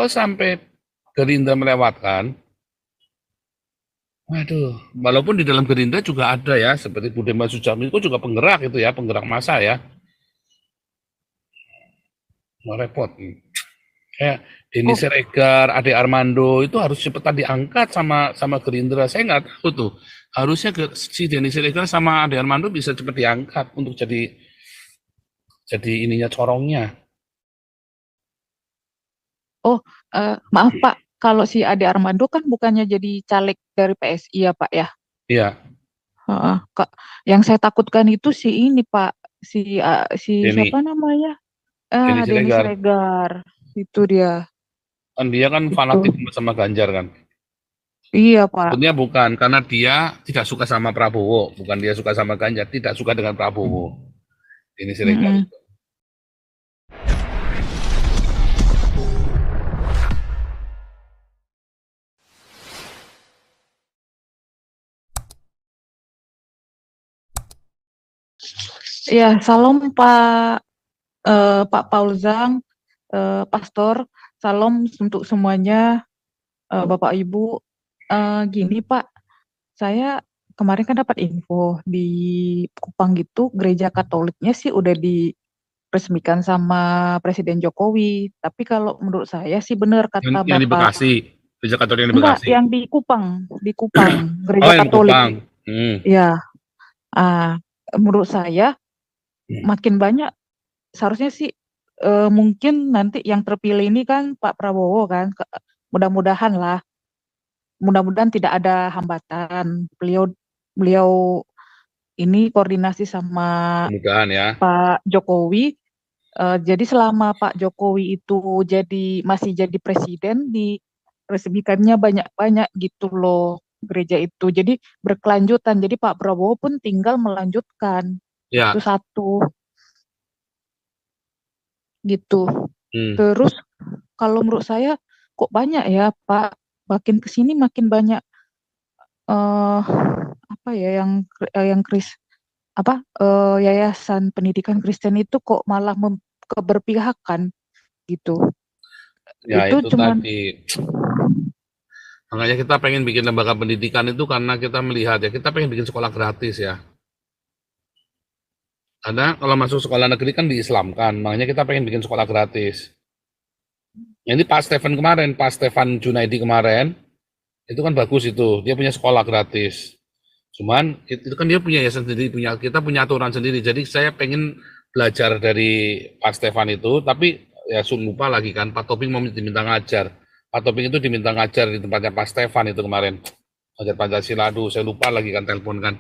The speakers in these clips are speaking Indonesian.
kalau sampai Gerindra melewatkan, waduh, walaupun di dalam Gerindra juga ada ya, seperti Budiman Sujatmiko juga penggerak itu ya, penggerak massa ya, mau repot. Kayak Denny Oh, Siregar, Ade Armando itu harus cepetan diangkat sama sama Gerindra. Saya nggak tahu tuh. Harusnya si Denny Siregar sama Ade Armando bisa cepat diangkat untuk jadi ininya corongnya. oh, maaf Pak, kalau si Ade Armando kan bukannya jadi caleg dari PSI ya Pak ya? Iya, Heeh, Kak. Yang saya takutkan itu si ini Pak, si siapa Denny, namanya? Denny Denny Siregar. Siregar. Itu dia. Kan dia kan Itu. fanatik sama Ganjar kan. Iya Pak. Sebetulnya bukan, karena dia tidak suka sama Prabowo, bukan dia suka sama Ganjar, tidak suka dengan Prabowo. Denny Siregar. Mm-mm. Ya, salam Pak Paulzang, Pastor. Salam untuk semuanya, Bapak Ibu. Gini Pak, saya kemarin kan dapat info di Kupang gitu, gereja Katoliknya sih udah diresmikan sama Presiden Jokowi. Tapi kalau menurut saya sih benar Yang, kata yang di Bapak. Bekasi, Gereja Katolik yang di Enggak, Bekasi. yang di Kupang, Oh, gereja yang di Katolik. Kupang. Hmm. Ya, ah, menurut saya makin banyak seharusnya sih mungkin nanti yang terpilih ini kan Pak Prabowo kan. Mudah-mudahan lah, mudah-mudahan tidak ada hambatan. Beliau beliau ini koordinasi sama Mudah-mudahan ya. Pak Jokowi. Jadi selama Pak Jokowi itu masih jadi presiden, diresmikannya banyak-banyak gitu loh gereja itu. Jadi berkelanjutan. Jadi Pak Prabowo pun tinggal melanjutkan. Itu Ya. satu gitu. Hmm. Terus kalau menurut saya kok banyak ya Pak, makin kesini makin banyak eh apa ya yang yayasan pendidikan Kristen itu kok malah keberpihakan gitu. Ya Itu itu cuman tadi. Makanya kita pengen bikin lembaga pendidikan itu karena kita melihat ya, kita pengen bikin sekolah gratis ya. Karena kalau masuk sekolah negeri kan diislamkan, makanya kita pengen bikin sekolah gratis. Ya, ini Pak Stefan Junaidi kemarin, itu kan bagus itu, dia punya sekolah gratis. Cuman itu kan dia punya yayasan sendiri, kita punya aturan sendiri. Jadi saya pengen belajar dari Pak Stefan itu, tapi ya lupa lagi kan, Pak Toping mau diminta ngajar. Pak Toping itu diminta ngajar di tempatnya Pak Stefan itu kemarin. Ngajar Pancasila, aduh saya lupa lagi kan telepon kan.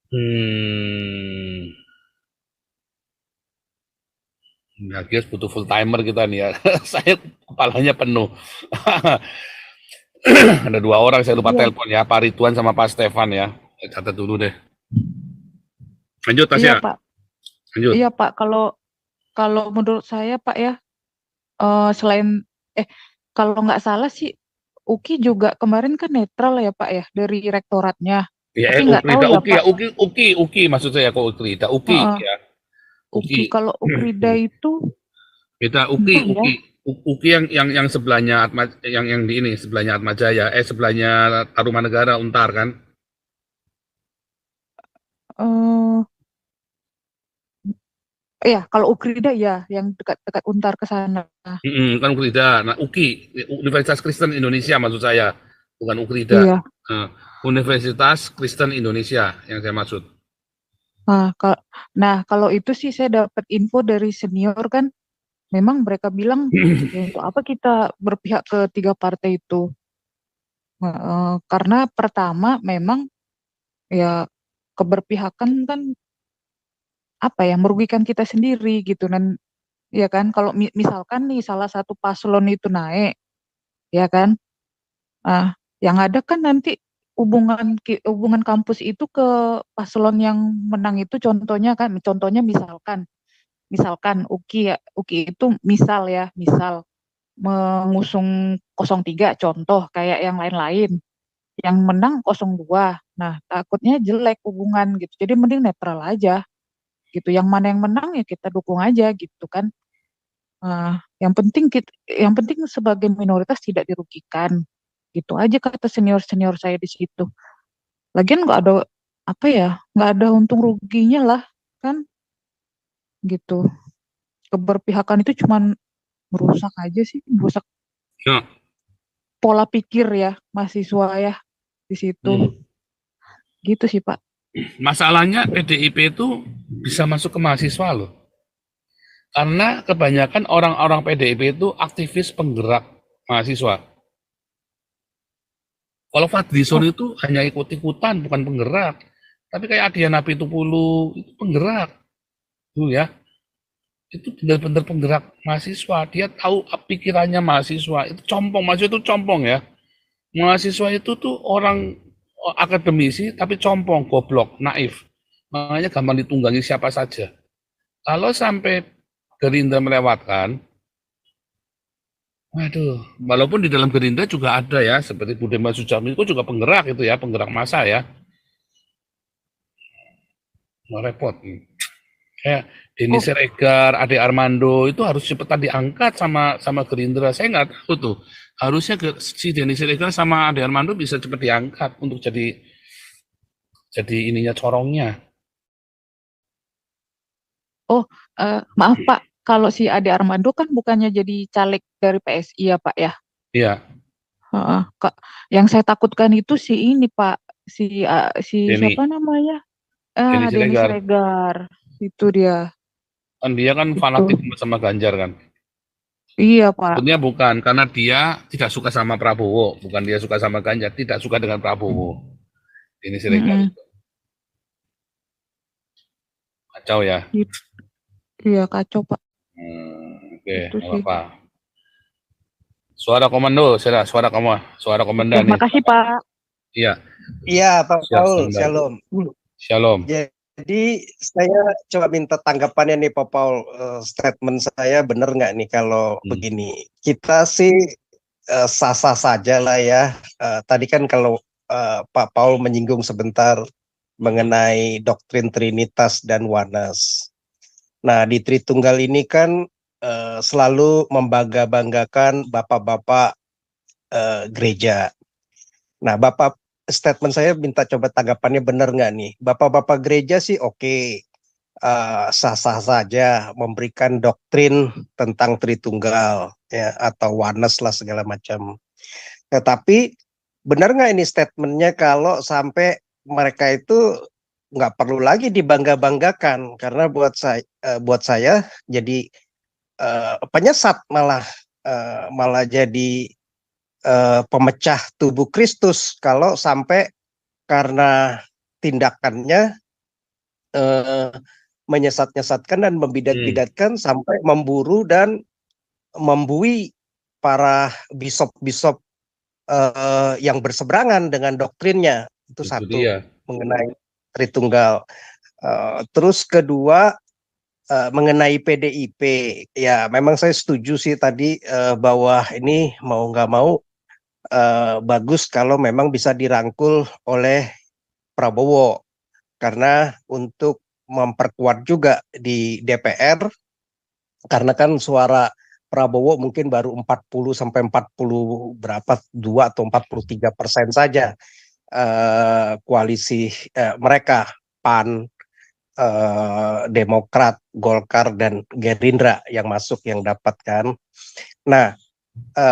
Hmm, ya guys butuh full timer kita nih ya. Saya kepalanya penuh. Ada dua orang saya lupa iya, telepon ya, Pak Ridwan sama Pak Stefan ya. Catat dulu deh. Lanjut iya Tasya, Pak. lanjut. Iya Pak, kalau kalau menurut saya Pak ya, selain eh kalau nggak salah sih UKI juga kemarin kan netral ya Pak ya dari rektoratnya. Ya, Tapi nggak tahu Ukrida, ya Uki Pak. ya, Uki maksud saya kok Ukrida, Uki Heeh, ya, Uki. UKI kalau Ukrida itu Beda entah ya. Uki yang sebelahnya yang di ini sebelahnya Atma Jaya, sebelahnya Tarumanegara Untar kan. eh Iya, kalau Ukrida ya, yang dekat-dekat Untar ke sana. Kan Ukrida. Nah, Uki, Universitas Kristen Indonesia maksud saya, bukan Ukrida. Iya. Nah, Universitas Kristen Indonesia yang saya maksud. Nah, kalau itu sih saya dapat info dari senior kan, memang mereka bilang ya untuk apa kita berpihak ke tiga partai itu. Karena pertama memang ya keberpihakan kan apa ya merugikan kita sendiri gitu dan ya kan kalau misalkan nih salah satu paslon itu naik ya kan. Ah, yang ada kan nanti hubungan kampus itu ke paslon yang menang itu contohnya misalkan UKI itu misal mengusung 03 contoh kayak yang lain-lain yang menang 02. Nah, takutnya jelek hubungan gitu. Jadi mending netral aja gitu. Yang mana yang menang ya kita dukung aja gitu kan. Yang penting sebagai minoritas tidak dirugikan. Gitu aja kata senior-senior saya di situ. Lagian nggak ada apa ya, nggak ada untung ruginya lah, kan gitu. Keberpihakan itu cuman merusak aja sih, merusak Ya. pola pikir ya mahasiswa ya di situ. Hmm. Gitu sih Pak. Masalahnya PDIP itu bisa masuk ke mahasiswa loh. Karena kebanyakan orang-orang PDIP itu aktivis penggerak mahasiswa. Kalau Fadlison Oh, itu hanya ikut-ikutan, bukan penggerak. Tapi kayak Adiana Pitupulu itu penggerak, tuh ya. Itu benar-benar penggerak mahasiswa. Dia tahu pikirannya mahasiswa. Itu compong, mahasiswa itu compong ya. Mahasiswa itu tuh orang akademisi tapi compong, goblok, naif. Makanya gampang ditunggangi siapa saja. Kalau sampai Gerindra melewatkan, waduh, walaupun di dalam Gerindra juga ada ya, seperti Budiman Sujatmiko juga penggerak itu ya, penggerak massa ya, nggak repot. Kayak Denny oh, Siregar, Ade Armando itu harus cepetan diangkat sama sama Gerindra. Saya nggak tahu tuh. Harusnya si Denny Siregar sama Ade Armando bisa cepat diangkat untuk jadi ininya corongnya. oh, maaf Pak, kalau si Ade Armando kan bukannya jadi caleg dari PSI ya Pak ya? Iya, Heeh, Kak, yang saya takutkan itu si ini Pak, si siapa Denny, namanya? Denny Denny Siregar. Siregar. Itu dia. Kan dia kan Itu. fanatik sama Ganjar kan. Iya, Pak. Sebetulnya bukan, karena dia tidak suka sama Prabowo, bukan dia suka sama Ganjar, tidak suka dengan Prabowo. Denny Siregar Mm-mm. itu kacau ya. Iya, kacau, Pak. Oke, Itu nggak sih. apa-apa. Suara komando, suara kamu, suara Oke, komandan nih. makasih, Pak. Iya, Iya, Pak siap Paul, komandan. Shalom. Shalom. Jadi saya coba minta tanggapannya nih Pak Paul. Statement saya benar nggak nih kalau begini? Kita sih sah-sah saja lah ya. Tadi kan kalau Pak Paul menyinggung sebentar mengenai doktrin Trinitas dan Oneness. Nah, di Tritunggal ini kan selalu membangga-banggakan bapak-bapak gereja. Nah, statement saya minta coba tanggapannya benar nggak nih? Bapak-bapak gereja sih oke, sah-sah saja memberikan doktrin tentang Tritunggal ya atau oneness lah segala macam. Tetapi benar nggak ini statementnya kalau sampai mereka itu nggak perlu lagi dibangga-banggakan karena buat saya jadi penyesat malah jadi pemecah tubuh Kristus kalau sampai karena tindakannya menyesat-nyesatkan dan membidat-bidatkan sampai memburu dan membui para bisop-bisop yang berseberangan dengan doktrinnya. Itu Itu satu dia. mengenai Tritunggal. Terus kedua mengenai PDIP, ya memang saya setuju sih tadi bahwa ini mau nggak mau bagus kalau memang bisa dirangkul oleh Prabowo karena untuk memperkuat juga di DPR karena kan suara Prabowo mungkin baru 40 sampai 40 berapa 2 atau 43% saja koalisi mereka PAN, Demokrat, Golkar dan Gerindra yang masuk yang dapatkan. Nah,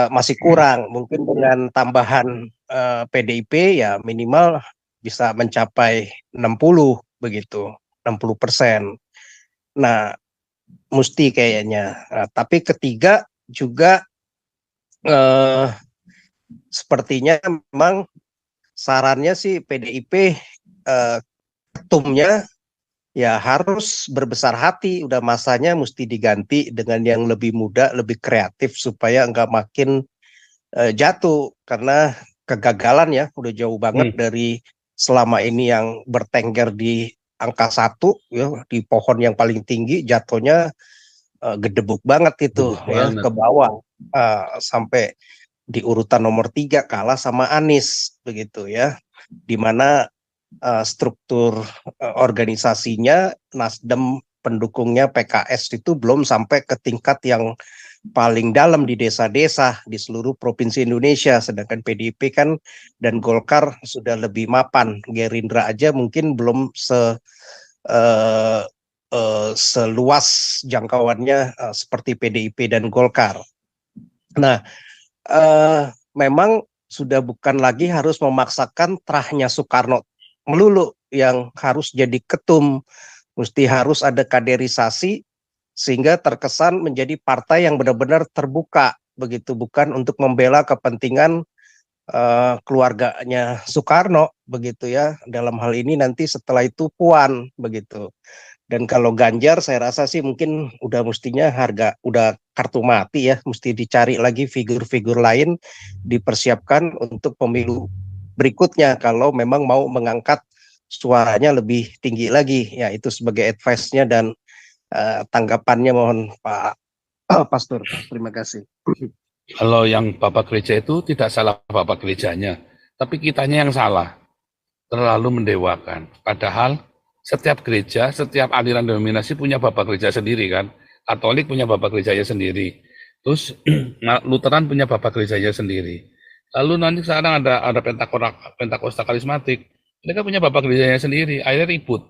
masih kurang mungkin dengan tambahan PDIP ya minimal bisa mencapai 60 begitu 60%. Nah mesti kayaknya tapi ketiga juga sepertinya memang sarannya sih PDIP ketumnya ya harus berbesar hati, udah masanya mesti diganti dengan yang lebih muda, lebih kreatif supaya enggak makin jatuh karena kegagalan ya udah jauh banget dari selama ini yang bertengger di angka 1 ya di pohon yang paling tinggi jatuhnya gedebuk banget itu ya banget. ke bawah sampai di urutan nomor 3 kalah sama Anies begitu ya di mana struktur organisasinya Nasdem pendukungnya PKS itu belum sampai ke tingkat yang paling dalam di desa-desa di seluruh provinsi Indonesia, sedangkan PDIP kan dan Golkar sudah lebih mapan. Gerindra aja mungkin belum seluas jangkauannya seperti PDIP dan Golkar. Nah, memang sudah bukan lagi harus memaksakan terahnya Soekarno melulu yang harus jadi ketum, mesti harus ada kaderisasi sehingga terkesan menjadi partai yang benar-benar terbuka begitu, bukan untuk membela kepentingan keluarganya Soekarno begitu ya. Dalam hal ini nanti setelah itu Puan begitu. Dan kalau Ganjar saya rasa sih mungkin udah mestinya udah kartu mati ya, mesti dicari lagi figur-figur lain dipersiapkan untuk pemilu berikutnya kalau memang mau mengangkat suaranya lebih tinggi lagi ya. Itu sebagai advice-nya dan tanggapannya mohon Pak Pastor. Terima kasih. Kalau yang Bapak Gereja itu tidak salah Bapak Gerejanya, tapi kitanya yang salah, terlalu mendewakan. Padahal setiap gereja, setiap aliran denominasi punya Bapak Gereja sendiri kan. Katolik punya Bapak Gerejanya sendiri. Terus Lutheran punya Bapak Gerejanya sendiri. Lalu nanti sekarang ada Pentakosta Karismatik, mereka punya Bapak Gerejanya sendiri, akhirnya ribut.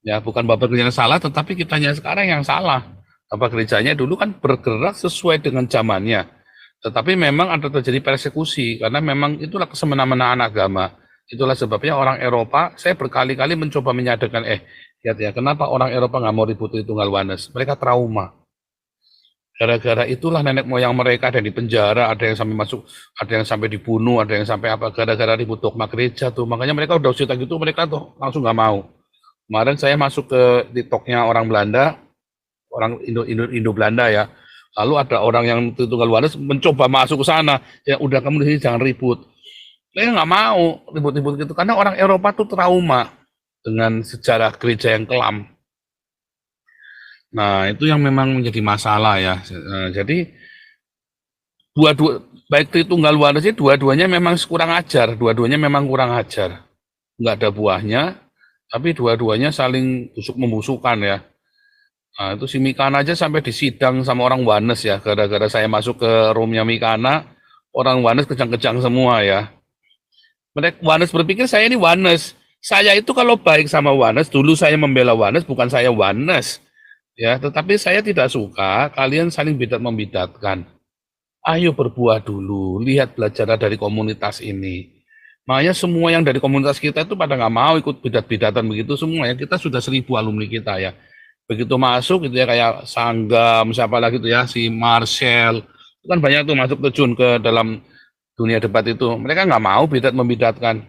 Ya, bukan Bapak Gerejanya salah, tetapi kitanya sekarang yang salah. Bapak Gerejanya dulu kan bergerak sesuai dengan zamannya. Tetapi memang ada terjadi persekusi, karena memang itulah kesemena-menaan agama. Itulah sebabnya orang Eropa, saya berkali-kali mencoba menyadarkan, lihat ya, kenapa orang Eropa nggak mau ribut Tritunggal Oneness? Mereka trauma. Gara-gara itulah nenek moyang mereka ada di penjara, ada yang sampai masuk, ada yang sampai dibunuh, ada yang sampai apa, gara-gara ribut dogma gereja tuh. Makanya mereka udah cerita gitu, mereka tuh langsung nggak mau. Kemarin saya masuk ke TikToknya orang Belanda, orang Indo Belanda ya. Lalu ada orang yang Tritunggal Oneness mencoba masuk ke sana. Ya udah, kamu di sini jangan ribut. Saya nggak mau ribut-ribut gitu karena orang Eropa tuh trauma dengan sejarah gereja yang kelam. Nah, itu yang memang menjadi masalah ya. Jadi baik Tritunggal Oneness itu dua-duanya memang kurang ajar, nggak ada buahnya. Tapi dua-duanya saling busuk-membusukan ya. Nah, itu si Mikana aja sampai disidang sama orang Oneness ya. Gara-gara saya masuk ke roomnya Mikana, orang Oneness kejang-kejang semua ya. Mereka Oneness berpikir saya ini Oneness. Saya itu kalau baik sama Oneness, dulu saya membela Oneness, bukan saya Oneness. Ya, tetapi saya tidak suka kalian saling bidat-membidatkan. Ayo berbuah dulu, lihat belajar dari komunitas ini. Makanya semua yang dari komunitas kita itu pada nggak mau ikut bidat-bidatan begitu semua ya. Kita sudah 1000 alumni kita ya. Begitu masuk gitu ya, kayak Sanggam, siapa lagi itu ya, si Marcel. Itu kan banyak tuh masuk terjun ke dalam dunia debat itu. Mereka nggak mau bidat-membidatkan.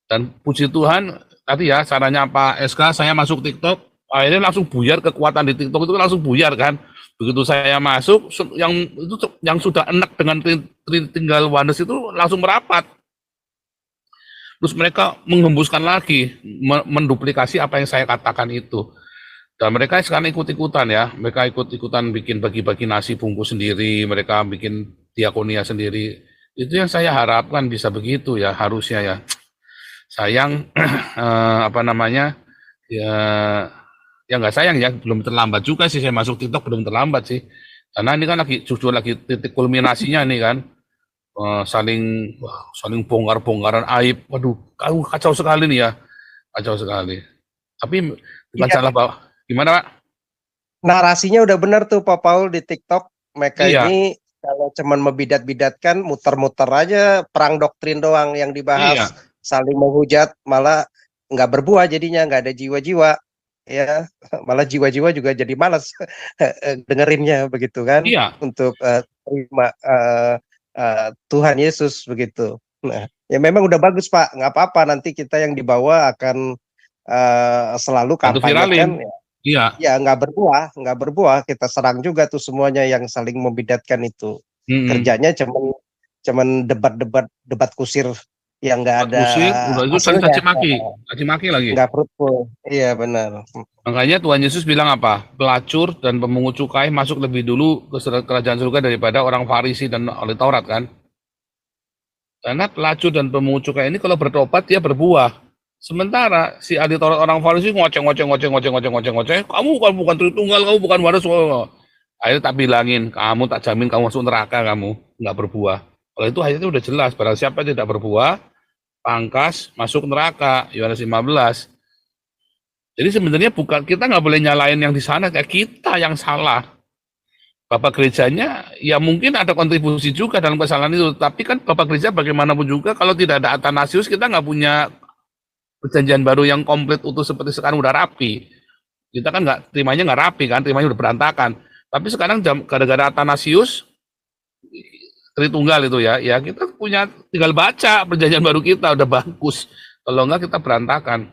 Dan puji Tuhan, tadi ya caranya Pak SK, saya masuk TikTok, akhirnya langsung buyar kekuatan di TikTok itu langsung buyar kan. Begitu saya masuk, yang sudah enak dengan Tritunggal Oneness itu langsung merapat. Terus mereka menghembuskan lagi, menduplikasi apa yang saya katakan itu. Dan mereka sekarang ikut-ikutan ya, mereka ikut-ikutan bikin bagi-bagi nasi bungkus sendiri, mereka bikin diakonia sendiri. Itu yang saya harapkan bisa begitu ya, harusnya ya. Sayang, ya nggak sayang ya, belum terlambat juga sih saya masuk TikTok, belum terlambat sih. Karena ini kan justru lagi titik kulminasinya nih kan. Saling bongkar-bongkaran aib. Waduh, kacau sekali nih ya. Kacau sekali. Tapi bukan salah Pak. Gimana Pak? Narasinya udah benar tuh Pak Paul di TikTok. Mereka ini kalau cuman membidat-bidatkan, muter-muter aja, perang doktrin doang yang dibahas, saling menghujat, malah nggak berbuah jadinya, nggak ada jiwa-jiwa. Ya, malah jiwa-jiwa juga jadi malas dengerinnya begitu kan. Untuk terima Tuhan Yesus begitu. Nah, ya memang udah bagus Pak, nggak apa-apa, nanti kita yang dibawa akan selalu kampanyekan. Ya nggak berbuah, kita serang juga tuh semuanya yang saling membidatkan itu. Kerjanya cuman debat kusir yang nggak ada kusir, udah itu saling caci maki lagi. Nggak fruitful. Iya benar. Makanya Tuhan Yesus bilang apa? Pelacur dan pemungut cukai masuk lebih dulu ke kerajaan surga daripada orang Farisi dan ahli Taurat kan? Karena pelacur dan pemungut cukai ini kalau bertobat dia berbuah. Sementara si Adi Torot orang Farisi ngoceh, kamu bukan Tritunggal, kamu bukan waras. Akhirnya tak bilangin, kamu tak jamin kamu masuk neraka, kamu nggak berbuah. Kalau itu ayatnya udah jelas, barang siapa yang tidak berbuah, pangkas masuk neraka, Yohanes 15. Jadi sebenarnya bukan, kita nggak boleh nyalain yang di sana, kayak kita yang salah. Bapak gerejanya ya mungkin ada kontribusi juga dalam kesalahan itu, tapi kan Bapak gereja bagaimanapun juga kalau tidak ada Athanasius kita nggak punya perjanjian baru yang komplit utuh seperti sekarang udah rapi. Kita kan nggak terimanya nggak rapi kan, terimanya udah berantakan. Tapi sekarang gara-gara Athanasius Tritunggal itu ya, ya kita punya tinggal baca perjanjian baru kita udah bagus. Kalau enggak kita berantakan,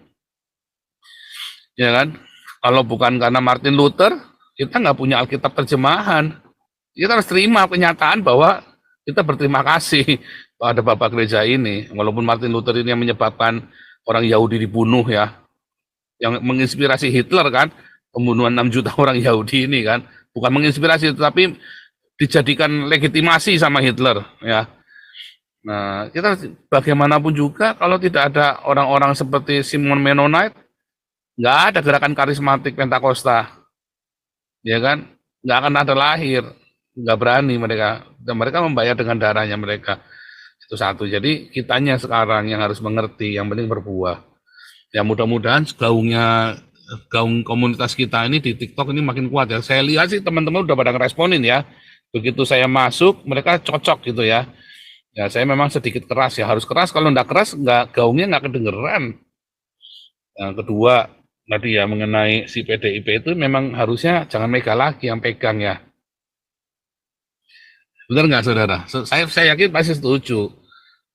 ya kan? Kalau bukan karena Martin Luther, kita nggak punya Alkitab terjemahan. Kita harus terima kenyataan bahwa kita berterima kasih pada Bapak Gereja ini. Walaupun Martin Luther ini yang menyebabkan orang Yahudi dibunuh ya, yang menginspirasi Hitler kan, pembunuhan 6 juta orang Yahudi ini kan, bukan menginspirasi tetapi dijadikan legitimasi sama Hitler ya. Nah, kita bagaimanapun juga kalau tidak ada orang-orang seperti Simon Mennonite, nggak ada gerakan karismatik Pentakosta, ya kan? Nggak akan ada lahir, nggak berani mereka, dan mereka membayar dengan darahnya mereka. Itu satu. Jadi kitanya sekarang yang harus mengerti, yang penting berbuah. Ya mudah-mudahan gaung komunitas kita ini di TikTok ini makin kuat ya. Saya lihat sih teman-teman udah pada ngeresponin ya. Begitu saya masuk, mereka cocok gitu ya. Ya saya memang sedikit keras ya, harus keras. Kalau nggak keras, gaungnya nggak kedengeran. Yang kedua, tadi ya mengenai si PDIP itu memang harusnya jangan mega lagi yang pegang ya. Benar nggak saudara? Saya yakin pasti setuju.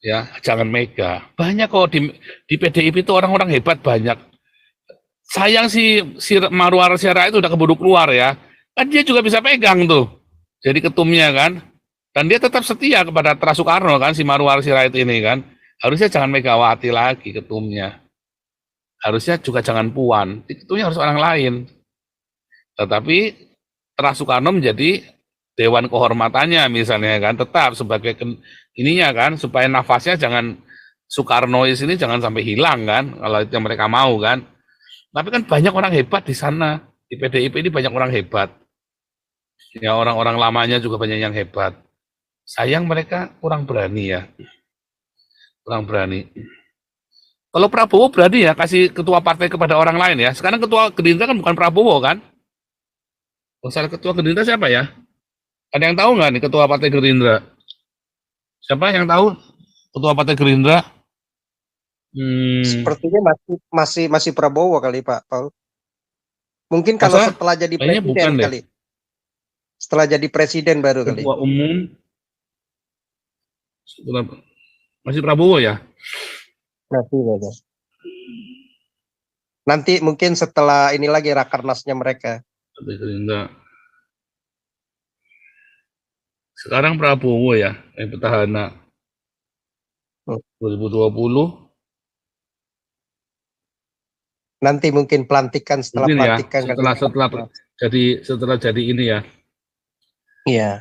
Ya, jangan mega. Banyak kok di PDIP itu orang-orang hebat banyak. Sayang si Marwar Siara itu udah keburu keluar ya. Kan dia juga bisa pegang tuh. Jadi ketumnya kan. Dan dia tetap setia kepada Tra Soekarno kan si Marwar Sirait ini kan. Harusnya jangan Megawati lagi ketumnya. Harusnya juga jangan Puan. Ketumnya harus orang lain. Tetapi Tra Soekarno menjadi dewan kehormatannya misalnya kan, tetap sebagai ininya kan, supaya nafasnya jangan Soekarnois ini jangan sampai hilang kan, kalau itu yang mereka mau kan. Tapi kan banyak orang hebat di sana, di PDIP ini banyak orang hebat. Ya orang-orang lamanya juga banyak yang hebat. Sayang mereka kurang berani ya, kurang berani. Kalau Prabowo berani ya kasih ketua partai kepada orang lain ya. Sekarang ketua Gerindra kan bukan Prabowo kan? Masalah ketua Gerindra siapa ya? Ada yang tahu nggak nih ketua partai Gerindra? Siapa yang tahu ketua partai Gerindra? Sepertinya masih Prabowo kali Pak Paul. Mungkin kalau setelah jadi presiden kali. Setelah jadi presiden baru kali. Ketua umum masih Prabowo ya? Nanti mungkin setelah ini lagi rakernasnya mereka. Sekarang Prabowo ya, yang petahana 2020. Nanti mungkin pelantikan setelah mungkin pelantikan ya, setelah jadi ini ya. Iya.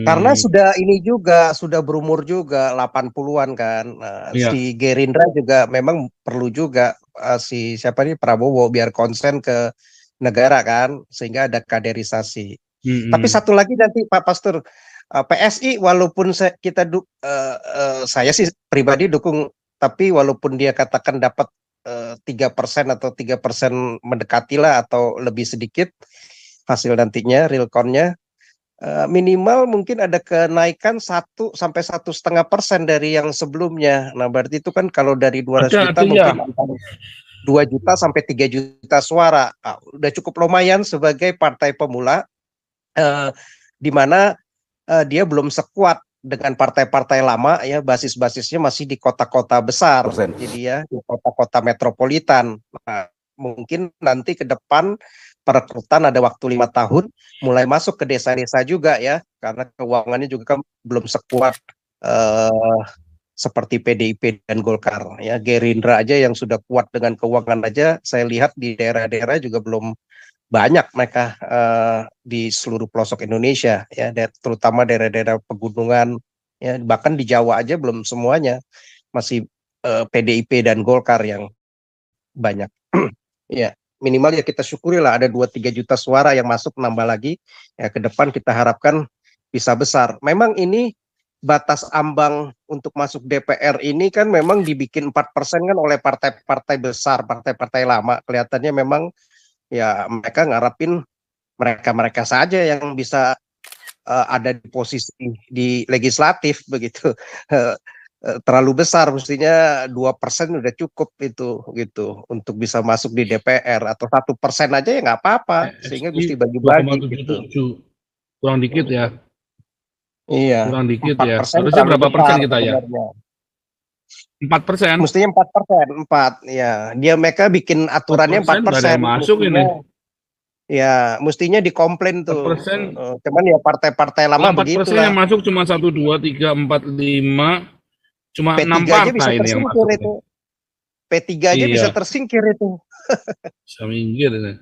Karena sudah ini juga sudah berumur juga 80-an kan. Nah, iya. Si Gerindra juga memang perlu juga si siapa nih Prabowo biar konsen ke negara kan, sehingga ada kaderisasi. Tapi satu lagi nanti Pak Pastor, PSI walaupun saya sih pribadi dukung, tapi walaupun dia katakan dapat 3% atau 3% mendekatilah atau lebih sedikit hasil nantinya real count-nya, minimal mungkin ada kenaikan 1 sampai 1,5% dari yang sebelumnya. Nah berarti itu kan kalau dari 200 juta mungkin 2 juta sampai 3 juta suara. Udah cukup lumayan sebagai partai pemula, di mana dia belum sekuat dengan partai-partai lama ya, basis-basisnya masih di kota-kota besar, jadi ya di kota-kota metropolitan. Nah, mungkin nanti ke depan perekrutan ada waktu 5 tahun, mulai masuk ke desa-desa juga ya, karena keuangannya juga kan belum sekuat seperti PDIP dan Golkar ya. Gerindra aja yang sudah kuat dengan keuangan aja, saya lihat di daerah-daerah juga belum banyak mereka di seluruh pelosok Indonesia ya, terutama daerah-daerah pegunungan ya, bahkan di Jawa aja belum semuanya, masih PDIP dan Golkar yang banyak. Ya, minimal ya kita syukurilah ada 2-3 juta suara yang masuk, nambah lagi. Ya, ke depan kita harapkan bisa besar. Memang ini batas ambang untuk masuk DPR ini kan memang dibikin 4% kan oleh partai-partai besar, partai-partai lama. Kelihatannya memang ya mereka ngarapin mereka-mereka saja yang bisa ada di posisi di legislatif begitu. Terlalu besar, mestinya 2% udah cukup itu gitu untuk bisa masuk di DPR, atau 1% aja ya nggak apa-apa, sehingga mesti bagi-bagi gitu. 2,77 kurang dikit ya. Iya, Kurang dikit 4% ya. terlalu Harusnya berapa besar persen kita ya? sebenarnya. 4%. Mestinya 4%, 4 ya. Dia mereka bikin aturannya 4% nggak ada 4%. yang masuk ini. Ya, mestinya dikomplain tuh. 4%. Cuman ya partai-partai lama 4% yang begitulah. masuk cuma 1, 2, 3, 4, 5. Cuma 6 P3 aja bisa partai ini yang tersingkir masuk. itu. P3 aja Iya. bisa tersingkir itu. Bisa minggir ini.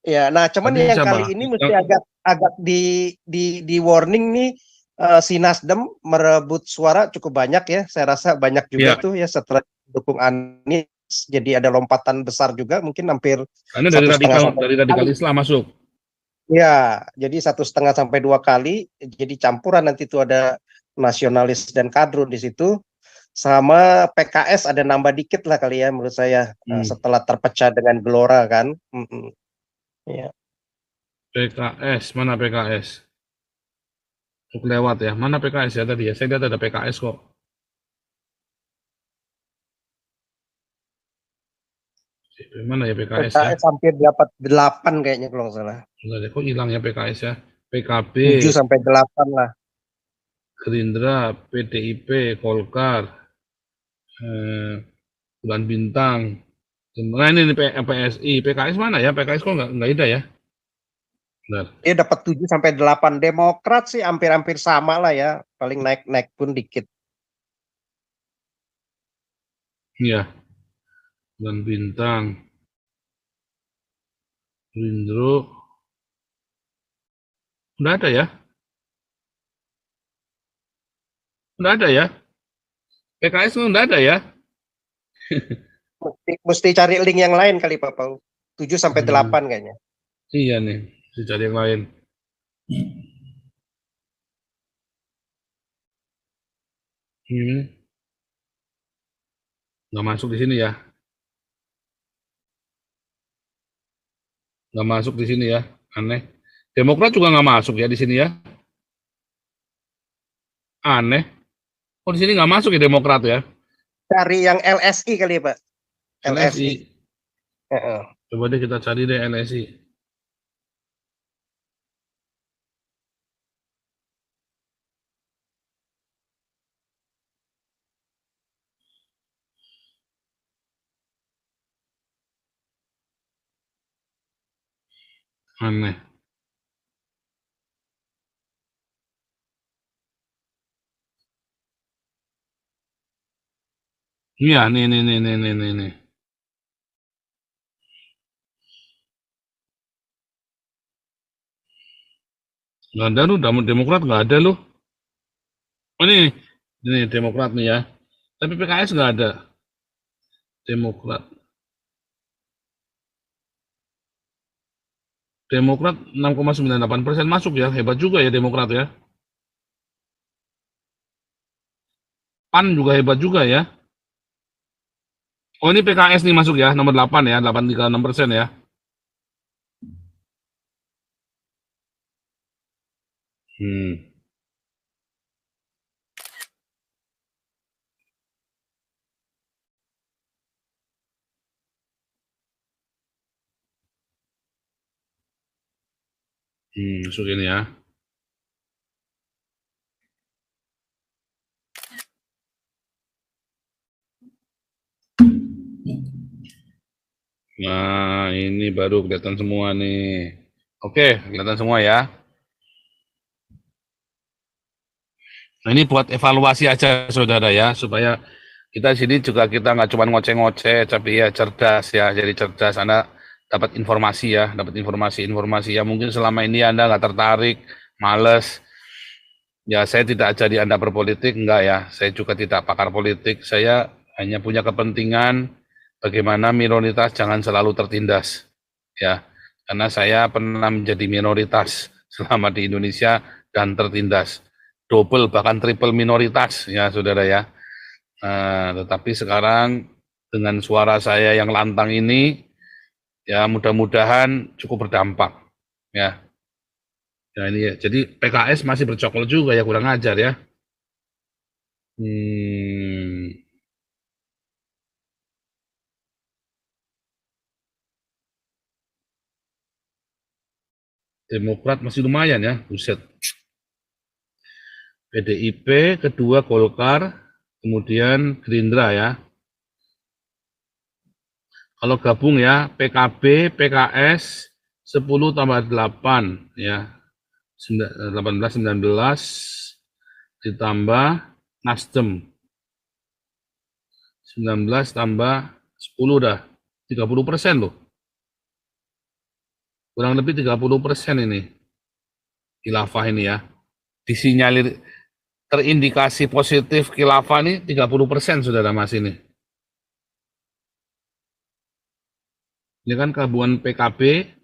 Ya, nah cuman Tadi yang siapa? kali ini mesti agak di warning nih, si Nasdem merebut suara cukup banyak ya. Saya rasa banyak juga Iya. tuh ya setelah dukung Anies. Jadi ada lompatan besar juga, mungkin hampir Karena dari 1,5 radikal Islam masuk. Ya, jadi 1,5 sampai 2 kali. Jadi campuran nanti itu ada nasionalis dan kadrun di situ. Sama PKS ada nambah dikit lah kali ya menurut saya, setelah terpecah dengan Gelora kan. Ya. PKS, mana PKS? Lewat ya, mana PKS ya tadi ya? Saya lihat ada PKS kok. Mana ya PKS ya? PKS hampir dapat 8 kayaknya kalau nggak salah. Kok hilang ya PKS ya? PKB. 7 sampai 8 lah. Gerindra, PDIP, Golkar, Bulan Bintang. Nah ini PSI, PKS mana ya? PKS kok nggak ada ya? Benar. Dia dapat 7 sampai 8. Demokrat sih hampir-hampir sama lah ya. Paling naik pun dikit. Iya. Bulan Bintang. Gerindra. Udah ada ya? Udah ada ya? PKS udah ada ya? Mesti cari link yang lain kali Pak Paul. 7 sampai 8 kayaknya. Iya nih, cari yang lain. Nggak masuk di sini ya? Nggak masuk di sini ya? Aneh. Demokrat juga nggak masuk ya di sini ya? Aneh. Oh di sini nggak masuk ya Demokrat ya? Cari yang LSI kali Pak. LSI. Coba deh kita cari deh LSI. Aneh. Iya, nih. Nggak ada lu, Demokrat nggak ada lu. Oh ini Demokrat nih ya. Tapi PKS nggak ada. Demokrat 6,98% masuk ya, hebat juga ya Demokrat ya. PAN juga hebat juga ya. Oh ini PKS nih masuk ya, nomor 8 ya, 8,36% ya. Masuk ini ya. Nah, ini baru kelihatan semua nih. Oke, kelihatan semua ya. Nah, ini buat evaluasi aja saudara ya, supaya kita di sini juga kita nggak cuma ngoceh-ngoceh, tapi ya cerdas ya. Jadi cerdas, Anda dapat informasi ya, dapat informasi ya. Mungkin selama ini Anda nggak tertarik, males. Ya, saya tidak ajari Anda berpolitik, enggak ya. Saya juga tidak pakar politik. Saya hanya punya kepentingan bagaimana minoritas jangan selalu tertindas, ya. Karena saya pernah menjadi minoritas selama di Indonesia dan tertindas, double bahkan triple minoritas, ya saudara ya. Tetapi sekarang dengan suara saya yang lantang ini, ya mudah-mudahan cukup berdampak, ya. Ya ini ya. Jadi PKS masih bercokol juga ya, kurang ajar ya. Demokrat masih lumayan ya, buset. PDIP, kedua Golkar, kemudian Gerindra ya. Kalau gabung ya, PKB, PKS, 10 tambah 8 ya. 18, 19, ditambah Nasdem. 19 tambah 10 dah, 30% loh. Kurang lebih 30% ini. Khilafah ini ya. Disinyalir terindikasi positif khilafah ini 30% saudara Mas ini. Ini kan gabungan PKB,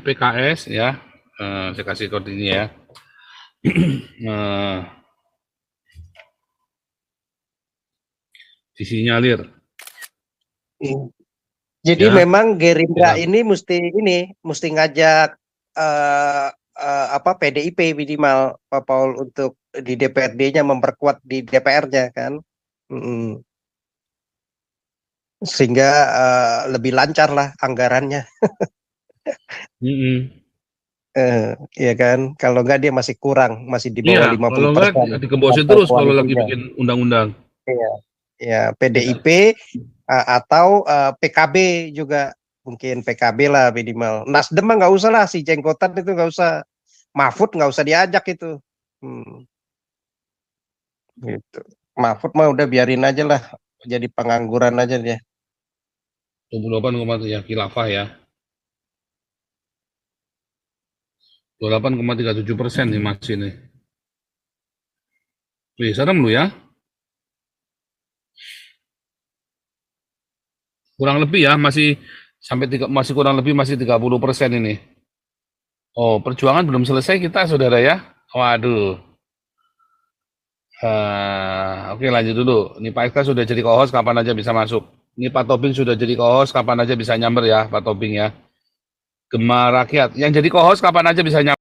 PKS ya. Saya kasih kode ini ya. Disinyalir. Jadi Ya. memang Gerindra Ya. ini mesti ngajak PDIP minimal Pak Paul untuk di DPRD-nya memperkuat di DPR-nya kan. Sehingga lebih lancar lah anggarannya. Ya kan, kalau enggak dia masih kurang, masih di bawah Iya, kalau enggak 50%. digembosin partai terus kalau lagi koalisinya. bikin undang-undang. Iya, ya PDIP atau PKB juga, mungkin PKB lah minimal. Nasdem mah nggak usah lah, si jenggotan itu nggak usah, Mahfud nggak usah diajak itu. Gitu. Mahfud mah udah biarin aja lah, jadi pengangguran aja dia. 28,3 ya, khilafah ya. 28,37% nih Mas ini. Wih, serem lu ya. Kurang lebih ya, masih kurang lebih masih 30% ini. Oh, perjuangan belum selesai kita saudara ya. Waduh. Oke, lanjut dulu. Ini Pak Eka sudah jadi co-host, kapan aja bisa masuk. Ini Pak Tobing sudah jadi co-host, kapan aja bisa nyamber ya Pak Tobing ya. Gemar Rakyat, yang jadi co-host kapan aja bisa nyamber.